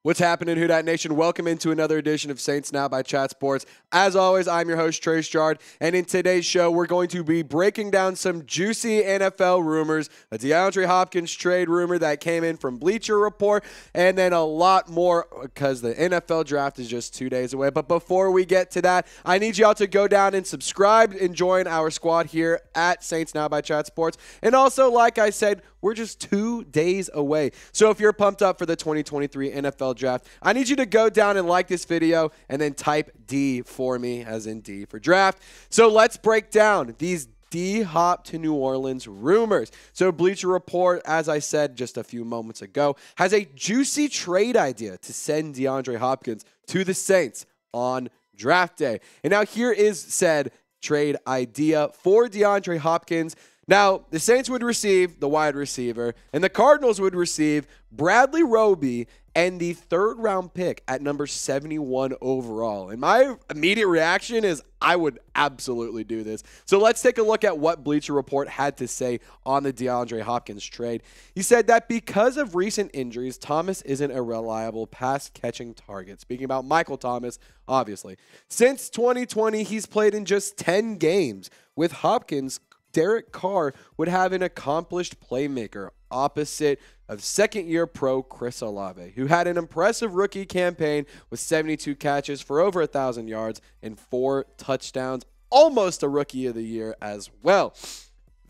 What's happening, Who Dat Nation? Welcome into another edition of Saints Now by Chat Sports. As always, I'm your host, Trace Girouard, and in today's show, we're going to be breaking down some juicy NFL rumors, a DeAndre Hopkins trade rumor that came in from Bleacher Report, and then a lot more because the NFL draft is just 2 days away. But before we get to that, I need y'all to go down and subscribe and join our squad here at Saints Now by Chat Sports. And also, like I said, we're just 2 days away. So if you're pumped up for the 2023 NFL Draft, I need you to go down and like this video and then type D for me, as in D for draft. So let's break down these D-Hop to New Orleans rumors. So Bleacher Report, as I said just a few moments ago, has a juicy trade idea to send DeAndre Hopkins to the Saints on draft day. And now here is said trade idea for DeAndre Hopkins. Now, the Saints would receive the wide receiver, and the Cardinals would receive Bradley Roby and the third-round pick at number 71 overall. And my immediate reaction is I would absolutely do this. So let's take a look at what Bleacher Report had to say on the DeAndre Hopkins trade. He said that because of recent injuries, Thomas isn't a reliable pass-catching target. Speaking about Michael Thomas, obviously. Since 2020, he's played in just 10 games. With Hopkins, Derek Carr would have an accomplished playmaker opposite of second-year pro Chris Olave, who had an impressive rookie campaign with 72 catches for over 1,000 yards and 4 touchdowns, almost a Rookie of the Year as well.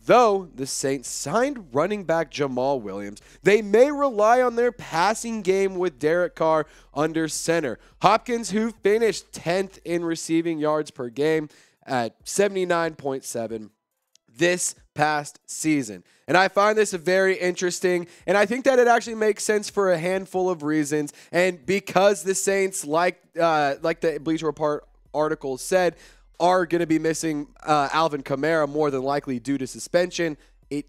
Though the Saints signed running back Jamal Williams, they may rely on their passing game with Derek Carr under center. Hopkins, who finished 10th in receiving yards per game at 79.7 this past season. And I find this very interesting, and I think that it actually makes sense for a handful of reasons. And because the Saints, like the Bleacher Report article said, are going to be missing Alvin Kamara more than likely due to suspension,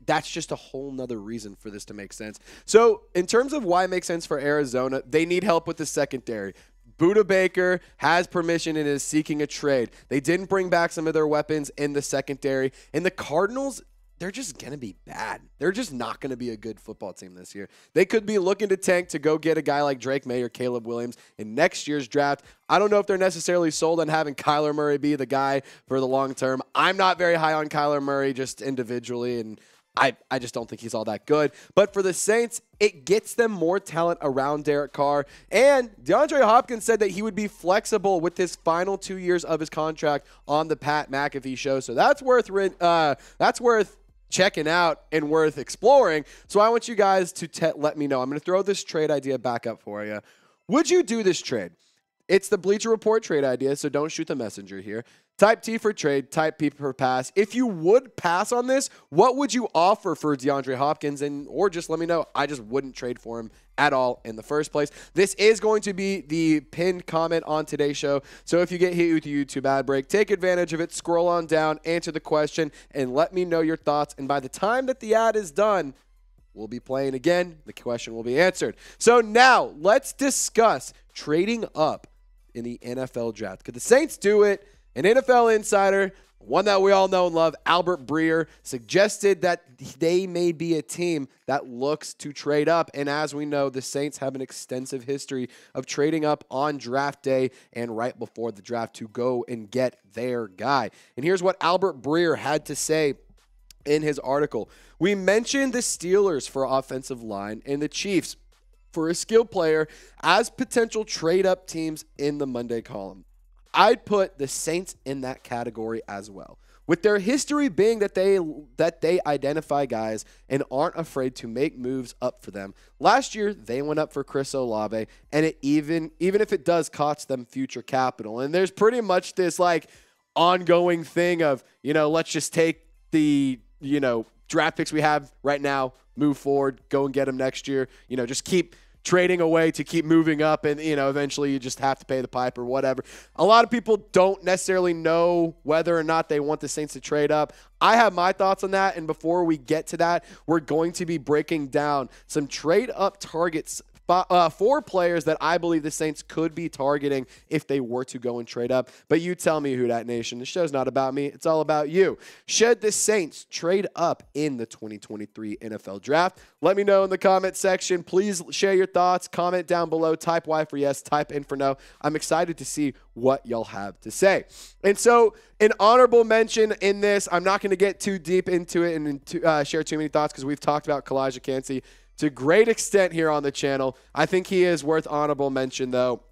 that's just a whole nother reason for this to make sense. So in terms of why it makes sense for Arizona, they need help with the secondary. Budda Baker has permission and is seeking a trade. They didn't bring back some of their weapons in the secondary. And the Cardinals, they're just going to be bad. They're just not going to be a good football team this year. They could be looking to tank to go get a guy like Drake May or Caleb Williams in next year's draft. I don't know if they're necessarily sold on having Kyler Murray be the guy for the long term. I'm not very high on Kyler Murray just individually, and I just don't think he's all that good. But for the Saints, it gets them more talent around Derek Carr. And DeAndre Hopkins said that he would be flexible with his final 2 years of his contract on the Pat McAfee show. So that's worth checking out and worth exploring. So I want you guys to let me know. I'm going to throw this trade idea back up for you. Would you do this trade? It's the Bleacher Report trade idea, so don't shoot the messenger here. Type T for trade, type P for pass. If you would pass on this, what would you offer for DeAndre Hopkins? Or just let me know. I just wouldn't trade for him at all in the first place. This is going to be the pinned comment on today's show. So if you get hit with the YouTube ad break, take advantage of it, scroll on down, answer the question, and let me know your thoughts. And by the time that the ad is done, we'll be playing again. The question will be answered. So now let's discuss trading up in the NFL draft. Could the Saints do it? An NFL insider, one that we all know and love, Albert Breer, suggested that they may be a team that looks to trade up. And as we know, the Saints have an extensive history of trading up on draft day and right before the draft to go and get their guy. And here's what Albert Breer had to say in his article. We mentioned the Steelers for offensive line and the Chiefs for a skill player as potential trade-up teams in the Monday column. I'd put the Saints in that category as well, with their history being that they identify guys and aren't afraid to make moves up for them. Last year, they went up for Chris Olave, and it even if it does cost them future capital. And there's pretty much this like ongoing thing of, let's just take the, draft picks we have right now, move forward, go and get them next year, just keep trading away to keep moving up, and eventually you just have to pay the pipe or whatever. A lot of people don't necessarily know whether or not they want the Saints to trade up. I have my thoughts on that, and before we get to that, we're going to be breaking down some trade up targets four players that I believe the Saints could be targeting if they were to go and trade up. But you tell me, Who Dat Nation. The show's not about me. It's all about you. Should the Saints trade up in the 2023 NFL Draft? Let me know in the comment section. Please share your thoughts. Comment down below. Type Y for yes. Type in for no. I'm excited to see what y'all have to say. And so an honorable mention in this, I'm not going to get too deep into it and share too many thoughts because we've talked about Elijah Cansey to a great extent here on the channel. I think he is worth honorable mention, though.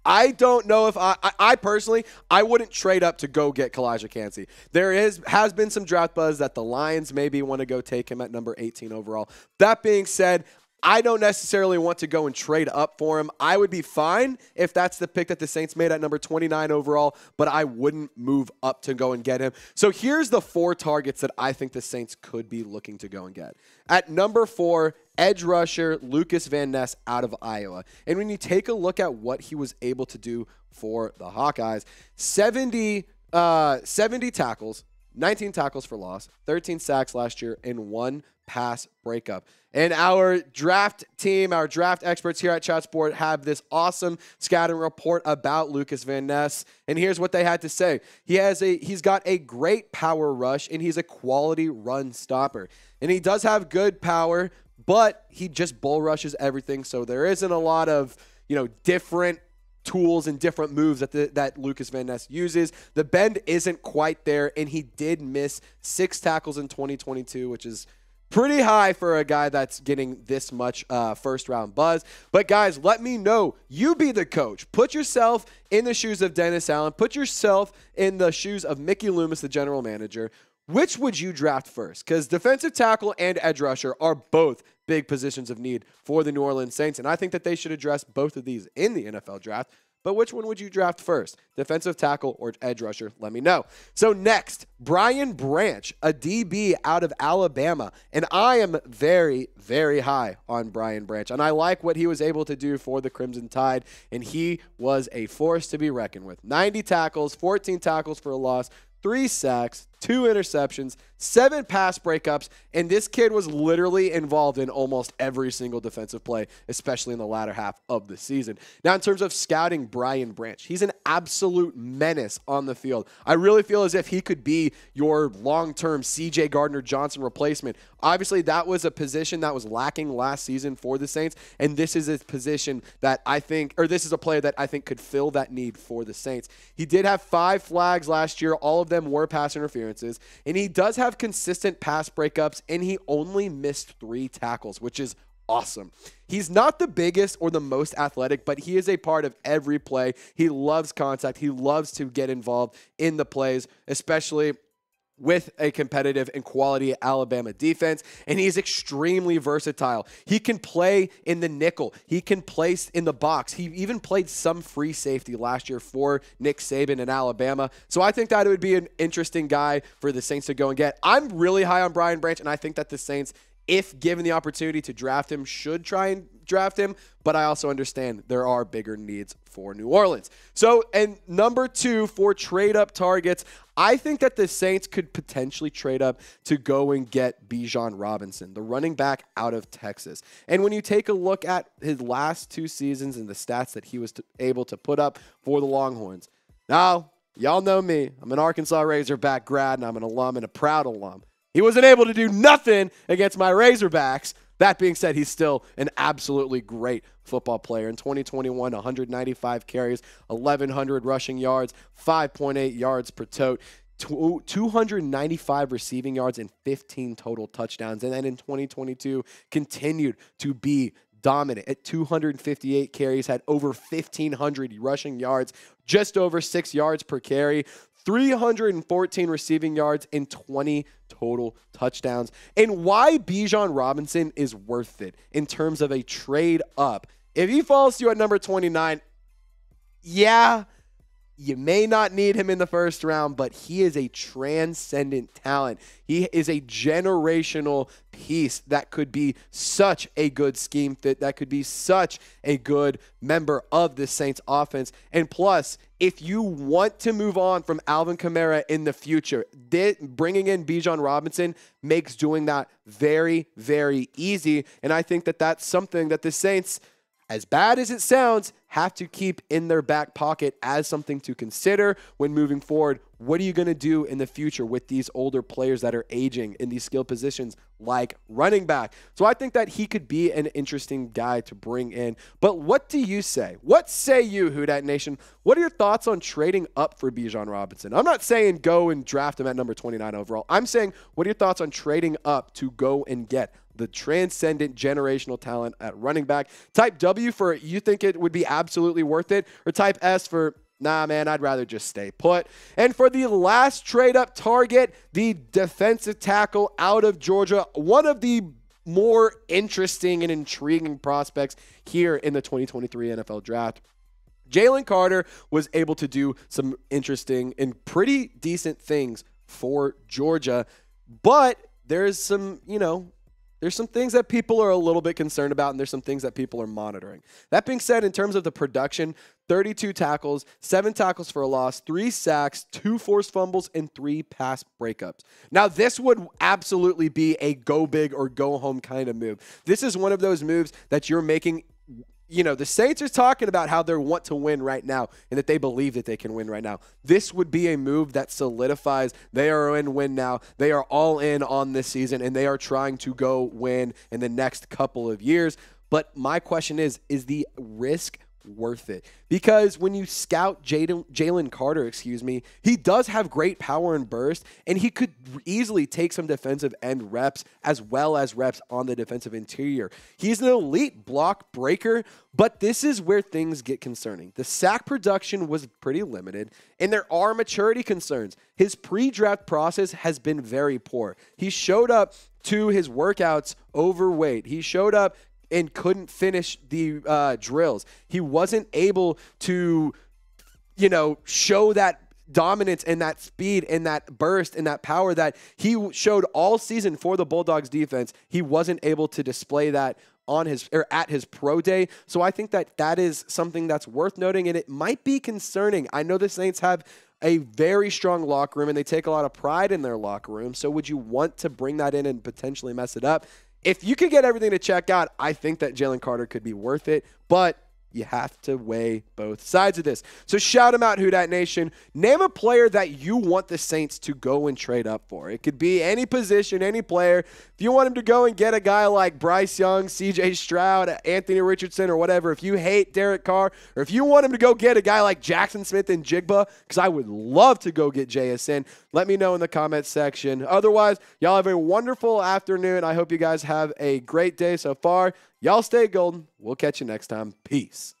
I don't know if I personally, I wouldn't trade up to go get Elijah Cansey. There has been some draft buzz that the Lions maybe want to go take him at number 18 overall. That being said, I don't necessarily want to go and trade up for him. I would be fine if that's the pick that the Saints made at number 29 overall, but I wouldn't move up to go and get him. So here's the 4 targets that I think the Saints could be looking to go and get. At number 4, edge rusher Lukas Van Ness out of Iowa. And when you take a look at what he was able to do for the Hawkeyes, 70 tackles, 19 tackles for loss, 13 sacks last year, and 1 pass breakup. And our draft team, our draft experts here at Chat Sport have this awesome scouting report about Lukas Van Ness. And here's what they had to say. He's got a great power rush, and he's a quality run stopper. And he does have good power, but he just bull rushes everything. So there isn't a lot of, different tools and different moves that Lukas Van Ness uses. The bend isn't quite there, and he did miss 6 tackles in 2022, which is pretty high for a guy that's getting this much first-round buzz. But, guys, let me know. You be the coach. Put yourself in the shoes of Dennis Allen. Put yourself in the shoes of Mickey Loomis, the general manager. Which would you draft first? Because defensive tackle and edge rusher are both big positions of need for the New Orleans Saints, and I think that they should address both of these in the NFL draft. But which one would you draft first? Defensive tackle or edge rusher? Let me know. So next, Brian Branch, a DB out of Alabama. And I am very, very high on Brian Branch. And I like what he was able to do for the Crimson Tide. And he was a force to be reckoned with. 90 tackles, 14 tackles for a loss, 3 sacks, 2 interceptions, 7 pass breakups, and this kid was literally involved in almost every single defensive play, especially in the latter half of the season. Now, in terms of scouting Brian Branch, he's an absolute menace on the field. I really feel as if he could be your long-term C.J. Gardner-Johnson replacement. Obviously, that was a position that was lacking last season for the Saints, and this is a position that this is a player that I think could fill that need for the Saints. He did have 5 flags last year. All of them were pass interferences, and he does have consistent pass breakups, and he only missed 3 tackles, which is awesome. He's not the biggest or the most athletic, but he is a part of every play. He loves contact. He loves to get involved in the plays, especially with a competitive and quality Alabama defense, and he's extremely versatile. He can play in the nickel. He can play in the box. He even played some free safety last year for Nick Saban in Alabama. So I think that it would be an interesting guy for the Saints to go and get. I'm really high on Brian Branch, and I think that the Saints, if given the opportunity to draft him, should try and draft him, but I also understand there are bigger needs for New Orleans. So, and number 2 for trade-up targets, I think that the Saints could potentially trade up to go and get Bijan Robinson, the running back out of Texas. And when you take a look at his last 2 seasons and the stats that he was able to put up for the Longhorns, now, y'all know me. I'm an Arkansas Razorback grad, and I'm an alum and a proud alum. He wasn't able to do nothing against my Razorbacks. That being said, he's still an absolutely great football player. In 2021, 195 carries, 1,100 rushing yards, 5.8 yards per tote, 295 receiving yards, and 15 total touchdowns. And then in 2022, continued to be dominant at 258 carries, had over 1,500 rushing yards, just over 6 yards per carry, 314 receiving yards, and 20 total touchdowns. And why Bijan Robinson is worth it in terms of a trade up. If he falls to you at number 29, yeah, you may not need him in the first round, but he is a transcendent talent. He is a generational piece that could be such a good scheme fit, that could be such a good member of the Saints offense. And plus, if you want to move on from Alvin Kamara in the future, bringing in Bijan Robinson makes doing that very, very easy. And I think that that's something that the Saints as bad as it sounds, have to keep in their back pocket as something to consider when moving forward. What are you going to do in the future with these older players that are aging in these skill positions like running back? So I think that he could be an interesting guy to bring in. But what do you say? What say you, Who Dat Nation? What are your thoughts on trading up for Bijan Robinson? I'm not saying go and draft him at number 29 overall. I'm saying, what are your thoughts on trading up to go and get the transcendent generational talent at running back? Type W for you think it would be absolutely worth it, or type S for nah, man, I'd rather just stay put. And for the last trade up target, the defensive tackle out of Georgia, one of the more interesting and intriguing prospects here in the 2023 NFL Draft. Jalen Carter was able to do some interesting and pretty decent things for Georgia, but there's some, there's some things that people are a little bit concerned about, and there's some things that people are monitoring. That being said, in terms of the production, 32 tackles, 7 tackles for a loss, 3 sacks, 2 forced fumbles, and 3 pass breakups. Now, this would absolutely be a go big or go home kind of move. This is one of those moves that you're making. The Saints are talking about how they want to win right now and that they believe that they can win right now. This would be a move that solidifies they are in win now. They are all in on this season, and they are trying to go win in the next couple of years. But my question is the risk worth it? Because when you scout Jalen Carter, he does have great power and burst, and he could easily take some defensive end reps as well as reps on the defensive interior. He's an elite block breaker, but this is where things get concerning. The sack production was pretty limited, and there are maturity concerns. His pre-draft process has been very poor. He showed up to his workouts overweight. He showed up and couldn't finish the drills. He wasn't able to, show that dominance and that speed and that burst and that power that he showed all season for the Bulldogs defense. He wasn't able to display that on his at his pro day. So I think that is something that's worth noting, and it might be concerning. I know the Saints have a very strong locker room, and they take a lot of pride in their locker room. So would you want to bring that in and potentially mess it up? If you can get everything to check out, I think that Jalen Carter could be worth it, but you have to weigh both sides of this. So shout him out, Who Dat Nation. Name a player that you want the Saints to go and trade up for. It could be any position, any player. If you want him to go and get a guy like Bryce Young, C.J. Stroud, Anthony Richardson, or whatever, if you hate Derek Carr, or if you want him to go get a guy like Jackson Smith and Jigba, because I would love to go get JSN, let me know in the comments section. Otherwise, y'all have a wonderful afternoon. I hope you guys have a great day so far. Y'all stay golden. We'll catch you next time. Peace.